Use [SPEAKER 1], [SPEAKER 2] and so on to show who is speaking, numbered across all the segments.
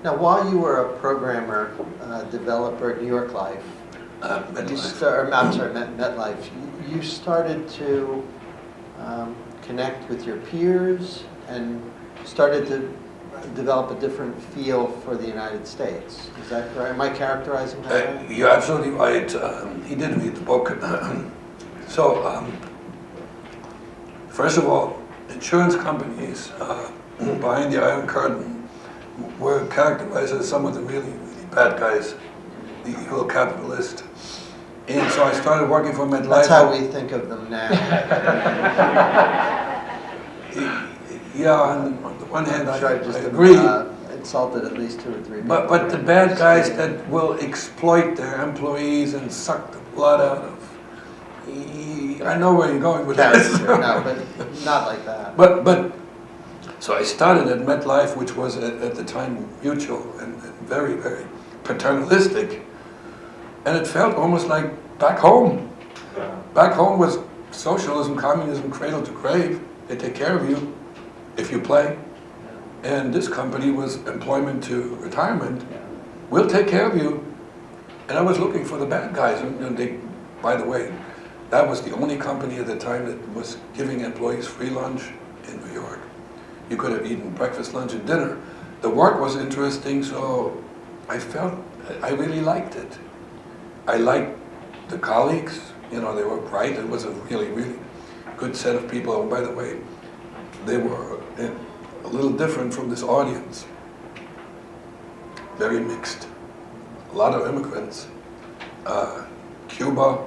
[SPEAKER 1] Now, while you were a programmer, developer at New York Life, MetLife, you started to connect with your peers and started to develop a different feel for the United States. Is that correct? Am I characterizing that right?
[SPEAKER 2] You're absolutely right. He did read the book. First of all, insurance companies behind the Iron Curtain were characterized as some of the really, really bad guys, the evil capitalist. And so I started working for MetLife.
[SPEAKER 1] That's how we think of them now.
[SPEAKER 2] Yeah, on the one hand, I
[SPEAKER 1] just
[SPEAKER 2] agree.
[SPEAKER 1] Insulted at least 2 or 3 people.
[SPEAKER 2] But the bad guys that will exploit their employees and suck the blood out of. I know where you're going with this.
[SPEAKER 1] No, but not like that.
[SPEAKER 2] But so I started at MetLife, which was at the time mutual and very, very paternalistic. And it felt almost like back home. Back home was socialism, communism, cradle to grave. They take care of you if you play. And this company was employment to retirement. We'll take care of you. And I was looking for the bad guys. And they, by the way, that was the only company at the time that was giving employees free lunch in New York. You could have eaten breakfast, lunch, and dinner. The work was interesting, so I felt I really liked it. I liked the colleagues. You know, they were bright. It was a really, really good set of people. Oh, by the way, they were a little different from this audience. Very mixed. A lot of immigrants. Cuba,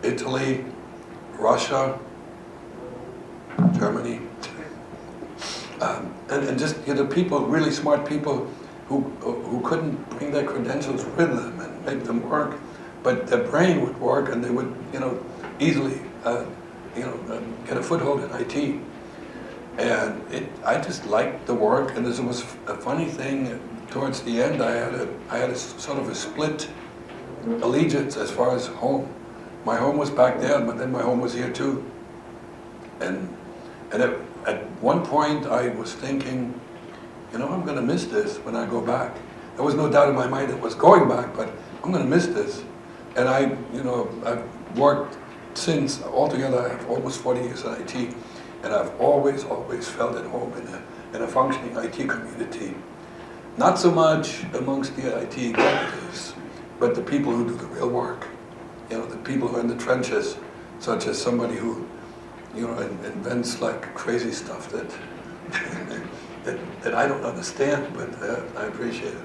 [SPEAKER 2] Italy, Russia, Germany. And just, you know, people, really smart people who couldn't bring their credentials with them and make them work, but their brain would work and they would, you know, easily, get a foothold in IT. And I just liked the work, and this was a funny thing. Towards the end, I had a sort of a split allegiance as far as home. My home was back there, but then my home was here too. And at one point, I was thinking, you know, I'm going to miss this when I go back. There was no doubt in my mind it was going back, but I'm going to miss this. And I've worked since. Altogether, I have almost 40 years in IT, and I've always felt at home in a functioning IT community. Not so much amongst the IT executives, but the people who do the real work. You know, the people who are in the trenches, such as somebody who, you know, invents like crazy stuff that that I don't understand, but I appreciate it.